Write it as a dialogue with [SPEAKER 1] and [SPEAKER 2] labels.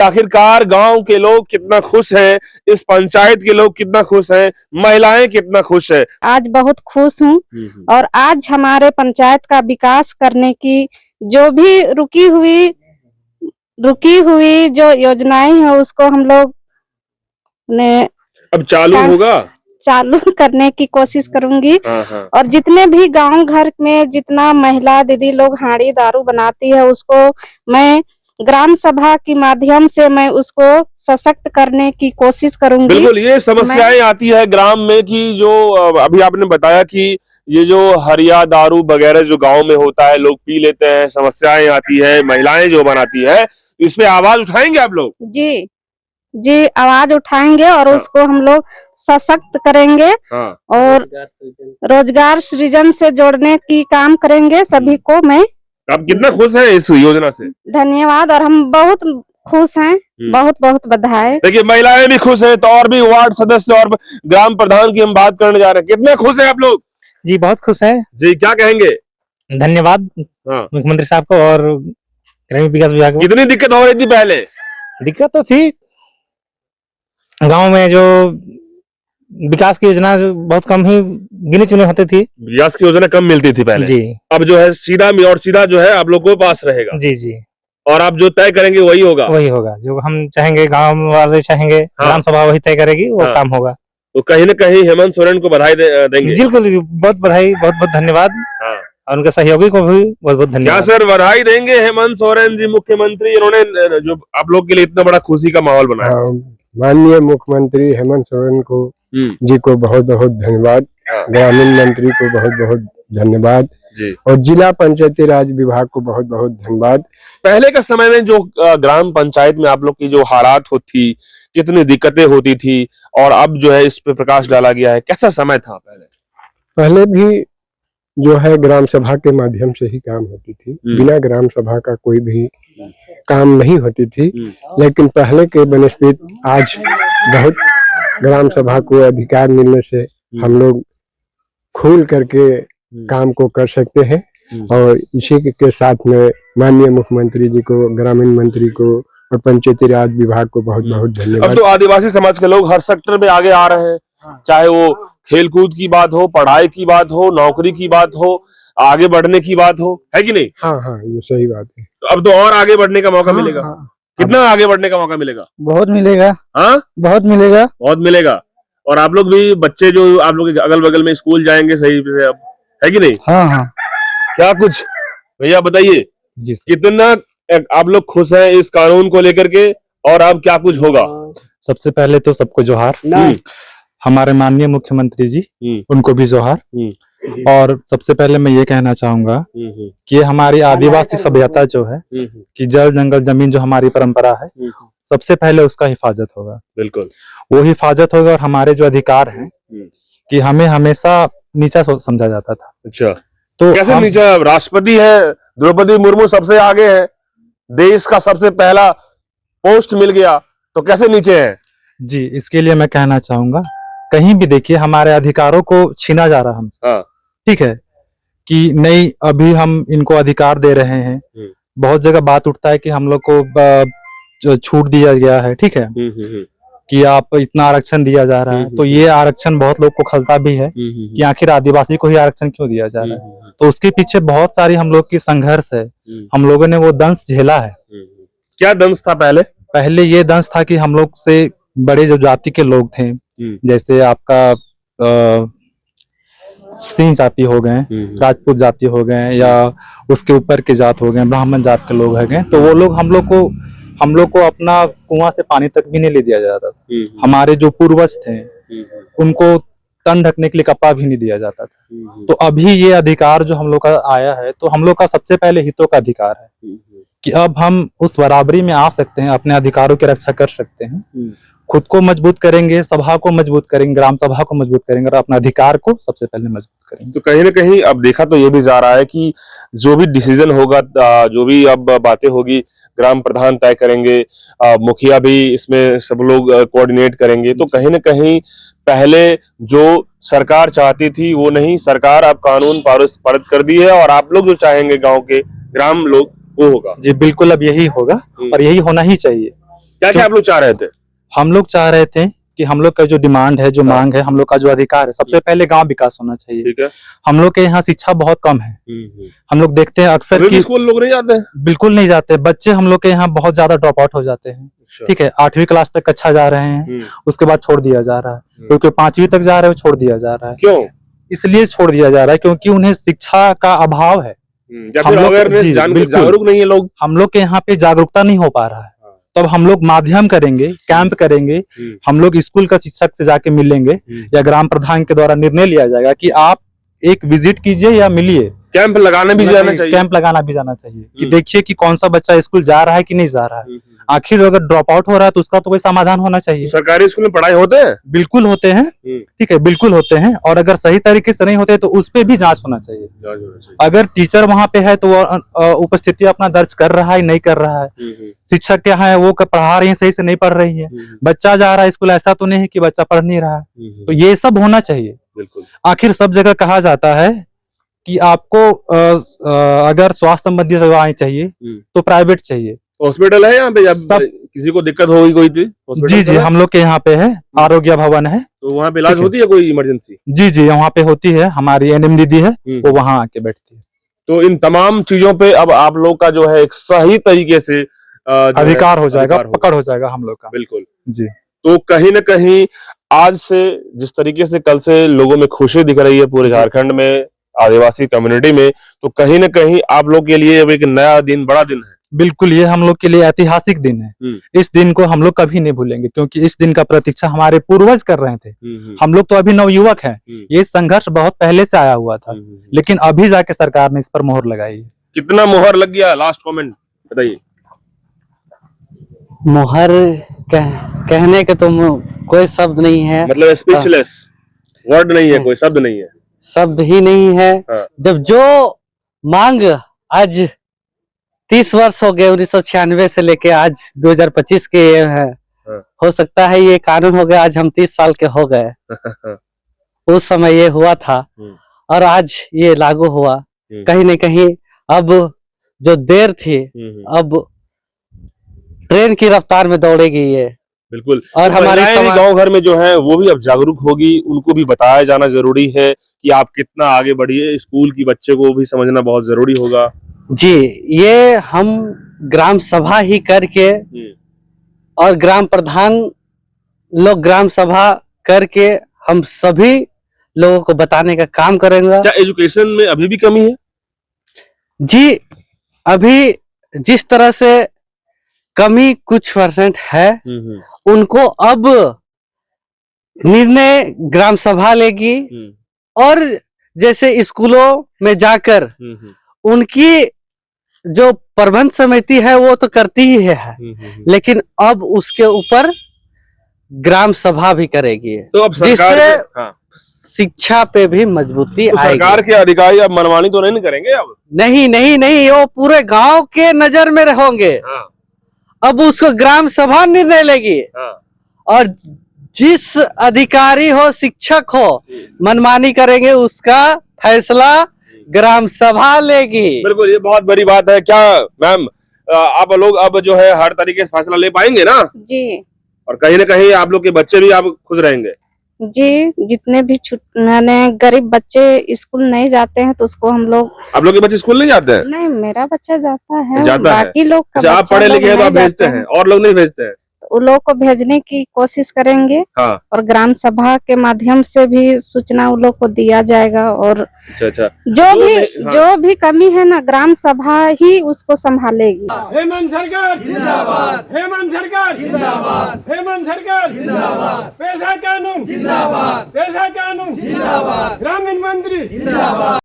[SPEAKER 1] आखिरकार गांव के लोग कितना खुश हैं, इस पंचायत के लोग कितना खुश हैं, महिलाएं कितना खुश है।
[SPEAKER 2] आज बहुत खुश हूँ और आज हमारे पंचायत का विकास करने की जो भी रुकी हुई जो योजनाएं हैं उसको हम लोग ने
[SPEAKER 1] अब
[SPEAKER 2] चालू करने की कोशिश करूंगी।
[SPEAKER 1] हाँ।
[SPEAKER 2] और जितने भी गांव घर में जितना महिला दीदी लोग हांडी दारू बनाती है उसको मैं ग्राम सभा के माध्यम से मैं उसको सशक्त करने की कोशिश करूंगी।
[SPEAKER 1] बिल्कुल, ये समस्याएं आती है ग्राम में कि जो अभी आपने बताया कि ये जो हरिया दारू वगैरह जो गांव में होता है लोग पी लेते हैं, समस्याएं आती है, महिलाएं जो बनाती है, इस पे आवाज उठाएंगे आप लोग?
[SPEAKER 2] जी आवाज उठाएंगे और उसको हम लोग सशक्त करेंगे और रोजगार सृजन से जोड़ने की काम करेंगे सभी को। मैं
[SPEAKER 1] आप कितना खुश हैं इस योजना से?
[SPEAKER 2] धन्यवाद और हम बहुत खुश हैं, बहुत बहुत बधाई।
[SPEAKER 1] देखिए महिलाएं भी खुश हैं, तो और भी वार्ड सदस्य और ग्राम प्रधान की हम बात करने जा रहे हैं। कितने खुश हैं आप लोग?
[SPEAKER 3] जी बहुत खुश है जी।
[SPEAKER 1] क्या कहेंगे?
[SPEAKER 3] धन्यवाद मुख्यमंत्री साहब को और ग्रामीण विकास विभाग को।
[SPEAKER 1] कितनी दिक्कत हो रही थी पहले?
[SPEAKER 3] दिक्कत तो थी, गांव में जो विकास की योजना बहुत कम ही गिने चुने होते थी,
[SPEAKER 1] विकास की योजना कम मिलती थी पहले
[SPEAKER 3] जी।
[SPEAKER 1] अब जो है सीधा जो है आप लोग को पास रहेगा।
[SPEAKER 3] जी
[SPEAKER 1] और आप जो तय करेंगे वही होगा
[SPEAKER 3] जो हम चाहेंगे, गांव वाले चाहेंगे, ग्राम सभा वही तय करेगी, वो काम होगा।
[SPEAKER 1] तो कहीं न कहीं हेमंत सोरेन को बधाई देंगे।
[SPEAKER 3] बिल्कुल, बहुत बधाई, बहुत बहुत धन्यवाद और उनके सहयोगी को भी बहुत बहुत धन्यवाद।
[SPEAKER 1] क्या सर बधाई देंगे हेमंत सोरेन जी मुख्यमंत्री, इन्होंने जो आप लोग के लिए इतना बड़ा खुशी का माहौल बनाया।
[SPEAKER 4] माननीय मुख्यमंत्री हेमंत सोरेन को जी को बहुत बहुत धन्यवाद, ग्रामीण मंत्री को बहुत बहुत धन्यवाद
[SPEAKER 1] जी, और
[SPEAKER 4] जिला पंचायती राज विभाग को बहुत बहुत धन्यवाद।
[SPEAKER 1] पहले के समय में जो ग्राम पंचायत में आप लोग की जो हालात होती, कितनी दिक्कतें होती थी और अब जो है इस पे प्रकाश डाला गया है, कैसा समय था
[SPEAKER 4] पहले भी जो है ग्राम सभा के माध्यम से ही काम होती थी, बिना ग्राम सभा का कोई भी काम नहीं होती थी। लेकिन पहले के बनस्पत आज बहुत ग्राम सभा को अधिकार मिलने से हम लोग खुल करके काम को कर सकते हैं और इसी के साथ में माननीय मुख्यमंत्री जी को, ग्रामीण मंत्री को और पंचायती राज विभाग को बहुत बहुत धन्यवाद।
[SPEAKER 1] अब तो आदिवासी समाज के लोग हर सेक्टर में आगे आ रहे हैं, चाहे वो खेलकूद की बात हो, पढ़ाई की बात हो, नौकरी की बात हो, आगे बढ़ने की बात हो, है कि नहीं?
[SPEAKER 4] हाँ ये सही बात है।
[SPEAKER 1] तो अब तो और आगे बढ़ने का मौका मिलेगा। कितना आगे बढ़ने का मौका मिलेगा?
[SPEAKER 3] बहुत मिलेगा। बहुत मिलेगा।
[SPEAKER 1] और आप लोग भी, बच्चे जो आप लोग अगल बगल में स्कूल जाएंगे सही से, अब है कि नहीं?
[SPEAKER 3] हाँ
[SPEAKER 1] क्या कुछ भैया बताइए
[SPEAKER 3] जी,
[SPEAKER 1] कितना आप लोग खुश हैं इस कानून को लेकर के और अब क्या कुछ होगा?
[SPEAKER 3] सबसे पहले तो सबको जोहार, हमारे माननीय मुख्यमंत्री जी उनको भी जोहार। और सबसे पहले मैं ये कहना चाहूंगा कि हमारी आदिवासी सभ्यता जो है कि जल जंगल जमीन जो हमारी परंपरा है, सबसे पहले उसका हिफाजत होगा।
[SPEAKER 1] बिल्कुल,
[SPEAKER 3] वो हिफाजत होगा। और हमारे जो अधिकार हैं कि हमें हमेशा नीचा समझा जाता था।
[SPEAKER 1] अच्छा, तो कैसे नीचा? राष्ट्रपति है, द्रौपदी मुर्मू सबसे आगे है, देश का सबसे पहला पोस्ट मिल गया, तो कैसे नीचे है?
[SPEAKER 3] जी, इसके लिए मैं कहना चाहूंगा, कहीं भी देखिए हमारे अधिकारों को छीना जा रहा हमसे। ठीक है कि नहीं, अभी हम इनको अधिकार दे रहे हैं। बहुत जगह बात उठता है कि हम लोग को छूट दिया गया है, ठीक है, कि आप इतना आरक्षण दिया जा रहा है। तो ये आरक्षण बहुत लोग को खलता भी है कि आखिर आदिवासी को ही आरक्षण क्यों दिया जा रहा है। तो उसके पीछे बहुत सारी हम लोग की संघर्ष है, हम लोगों ने वो दंश झेला है।
[SPEAKER 1] क्या दंश था
[SPEAKER 3] पहले ये दंश था कि हम लोग से बड़े जो जाति के लोग थे, जैसे आपका सिंह जाति हो गए, राजपूत जाति हो गए, या उसके ऊपर के जात हो गए, ब्राह्मण जात के लोग हैं, तो वो लोग हम लोग को अपना कुआं से पानी तक भी नहीं ले दिया जाता था। हमारे जो पूर्वज थे उनको तन ढकने के लिए कपड़ा भी नहीं दिया जाता था। तो अभी ये अधिकार जो हम लोग का आया है, तो हम लोग का सबसे पहले हितों का अधिकार है कि अब हम उस बराबरी में आ सकते हैं, अपने अधिकारों की रक्षा कर सकते हैं। खुद को मजबूत करेंगे, सभा को मजबूत करेंगे, ग्राम सभा को मजबूत करेंगे और अपना अधिकार को सबसे पहले मजबूत करेंगे।
[SPEAKER 1] तो कहीं ना कहीं अब देखा तो ये भी जा रहा है कि जो भी डिसीजन होगा, जो भी अब बातें होगी, ग्राम प्रधान तय करेंगे, मुखिया भी इसमें सब लोग कोऑर्डिनेट करेंगे। तो कहीं ना कहीं पहले जो सरकार चाहती थी वो नहीं, सरकार अब कानून पारित कर दी है और आप लोग जो चाहेंगे गाँव के ग्राम लोग, वो होगा।
[SPEAKER 3] जी बिल्कुल, अब यही होगा और यही होना ही चाहिए।
[SPEAKER 1] क्या क्या आप लोग चाह रहे थे?
[SPEAKER 3] हम लोग चाह रहे थे कि हम लोग का जो डिमांड है, जो मांग है, हम लोग का जो अधिकार है, सबसे पहले गांव विकास होना चाहिए।
[SPEAKER 1] ठीक है।
[SPEAKER 3] हम लोग के यहाँ शिक्षा बहुत कम है। हम लोग देखते हैं अक्सर
[SPEAKER 1] अभी भी
[SPEAKER 3] कि
[SPEAKER 1] स्कूल लोग नहीं जाते हैं?
[SPEAKER 3] बिल्कुल नहीं जाते बच्चे, हम लोग के यहाँ बहुत ज्यादा ड्रॉप आउट हो जाते हैं।
[SPEAKER 1] अच्छा।
[SPEAKER 3] ठीक है, 8वीं क्लास तक कक्षा जा रहे हैं, उसके बाद छोड़ दिया जा रहा है। क्योंकि 5वीं तक जा रहे हो, छोड़ दिया जा रहा है।
[SPEAKER 1] क्यों?
[SPEAKER 3] इसलिए छोड़ दिया जा रहा है क्योंकि उन्हें शिक्षा का अभाव है।
[SPEAKER 1] या फिर अवेयरनेस, जागरूक नहीं है लोग।
[SPEAKER 3] हम लोग के यहाँ पे जागरूकता नहीं हो पा रहा है। तब हम लोग माध्यम करेंगे, कैंप करेंगे, हम लोग स्कूल का शिक्षक से जाके मिलेंगे या ग्राम प्रधान के द्वारा निर्णय लिया जाएगा कि आप एक विजिट कीजिए या मिलिए।
[SPEAKER 1] कैंप लगाने भी जाना चाहिए।
[SPEAKER 3] कैंप लगाना भी जाना चाहिए कि देखिए कि कौन सा बच्चा स्कूल जा रहा है कि नहीं जा रहा है। आखिर अगर ड्रॉप आउट हो रहा है तो उसका तो कोई समाधान होना चाहिए।
[SPEAKER 1] सरकारी स्कूल में पढ़ाई होते हैं?
[SPEAKER 3] बिल्कुल होते हैं। ठीक है, बिल्कुल होते हैं। और अगर सही तरीके से नहीं होते तो उस पे भी जांच होना चाहिए। अगर टीचर वहां पे है तो वो उपस्थिति अपना दर्ज कर रहा है, नहीं कर रहा है। शिक्षक क्या है, वो पढ़ा रही है, सही से नहीं पढ़ रही है। बच्चा जा रहा है स्कूल, ऐसा तो नहीं है कि बच्चा पढ़ नहीं रहा है। तो ये सब होना चाहिए।
[SPEAKER 1] बिल्कुल।
[SPEAKER 3] आखिर सब जगह कहा जाता है कि आपको अगर स्वास्थ्य संबंधी सेवाएं चाहिए तो प्राइवेट चाहिए।
[SPEAKER 1] हॉस्पिटल है यहाँ पे? जब किसी को दिक्कत होगी कोई थी?
[SPEAKER 3] जी जी, हम लोग के यहाँ पे है, आरोग्य भवन है।
[SPEAKER 1] तो वहाँ पे इलाज होती है कोई इमरजेंसी?
[SPEAKER 3] जी जी, वहाँ पे होती है। हमारी एनएम दीदी है, वो वहाँ आके बैठती है।
[SPEAKER 1] तो इन तमाम चीजों पे अब आप लोग का जो है एक सही तरीके से
[SPEAKER 3] अधिकार हो जाएगा, पकड़ हो जाएगा हम लोग का।
[SPEAKER 1] बिल्कुल
[SPEAKER 3] जी।
[SPEAKER 1] तो कहीं न कहीं आज से जिस तरीके से कल से लोगों में खुशी दिख रही है पूरे झारखंड में, आदिवासी कम्युनिटी में, तो कहीं न कहीं आप लोग के लिए अब एक नया दिन, बड़ा दिन है।
[SPEAKER 3] बिल्कुल, ये हम लोग के लिए ऐतिहासिक दिन है। इस दिन को हम लोग कभी नहीं भूलेंगे क्योंकि इस दिन का प्रतीक्षा हमारे पूर्वज कर रहे थे। हम लोग तो अभी नवयुवक हैं। ये संघर्ष बहुत पहले से आया हुआ था, लेकिन अभी जाके सरकार ने इस पर मोहर लगाई।
[SPEAKER 1] कितना मोहर लग गया? लास्ट कमेंट बताइए।
[SPEAKER 5] मोहर कहने के तो कोई शब्द नहीं है,
[SPEAKER 1] मतलब स्पीचलेस, वर्ड नहीं है, कोई शब्द नहीं है,
[SPEAKER 5] शब्द ही नहीं है। जब जो मांग आज 30 वर्ष हो गए, 1996 से लेके आज 2025 के है, हो सकता है ये कानून हो गया, आज हम 30 साल के हो गए। उस समय ये हुआ था और आज ये लागू हुआ। कहीं न कहीं अब जो देर थी, अब ट्रेन की रफ्तार में दौड़ेगी ये।
[SPEAKER 1] बिल्कुल।
[SPEAKER 5] और हमारे
[SPEAKER 1] गांव घर में जो है वो भी अब जागरूक होगी, उनको भी बताया जाना जरूरी है कि आप कितना आगे बढ़िए। स्कूल की बच्चे को भी समझना बहुत जरूरी होगा।
[SPEAKER 5] जी, ये हम ग्राम सभा ही करके और ग्राम प्रधान लोग ग्राम सभा करके हम सभी लोगों को बताने का काम करेंगे।
[SPEAKER 1] क्या एजुकेशन में अभी भी कमी है?
[SPEAKER 5] जी, अभी जिस तरह से कमी कुछ % है, उनको अब निर्णय ग्राम सभा लेगी और जैसे स्कूलों में जाकर उनकी जो प्रबंध समिति है वो तो करती ही है, लेकिन अब उसके ऊपर ग्राम सभा भी करेगी।
[SPEAKER 1] तो अब सरकार
[SPEAKER 5] जिससे शिक्षा पे भी मजबूती
[SPEAKER 1] तो
[SPEAKER 5] आएगी।
[SPEAKER 1] सरकार के अधिकारी अब मनमानी तो नहीं करेंगे? अब
[SPEAKER 5] नहीं, वो पूरे गांव के नजर में होंगे। अब उसको ग्राम सभा निर्णय लेगी और जिस अधिकारी हो, शिक्षक हो, मनमानी करेंगे उसका फैसला ग्राम सभा लेगी।
[SPEAKER 1] बिल्कुल, ये बहुत बड़ी बात है। क्या मैम आप लोग अब जो है हर तरीके से फैसला ले पाएंगे ना?
[SPEAKER 2] जी।
[SPEAKER 1] और कहीं ना कहीं आप लोग के बच्चे भी आप खुश रहेंगे?
[SPEAKER 2] जी, जितने भी मैंने गरीब बच्चे स्कूल नहीं जाते हैं तो उसको हम लोग।
[SPEAKER 1] आप लोग के बच्चे स्कूल नहीं जाते हैं?
[SPEAKER 2] नहीं, मेरा बच्चा जाता है,
[SPEAKER 1] जाता
[SPEAKER 2] बाकी लोग का
[SPEAKER 1] अच्छा, आप पढ़े लिखे हैं तो आप भेजते हैं और लोग नहीं भेजते हैं?
[SPEAKER 2] उन लोगों को भेजने की कोशिश करेंगे।
[SPEAKER 1] हाँ।
[SPEAKER 2] और ग्राम सभा के माध्यम से भी सूचना उन लोग को दिया जाएगा। और
[SPEAKER 1] अच्छा
[SPEAKER 2] जो भी कमी है ना, ग्राम सभा ही उसको संभालेगी।
[SPEAKER 6] हेमंत सरकार जिंदाबाद, हेमंत सरकार जिंदाबाद, हेमंत सरकार जिंदाबाद, पैसा कानून जिंदाबाद, पैसा कानून जिंदाबाद, ग्रामीण मंत्री जिंदाबाद।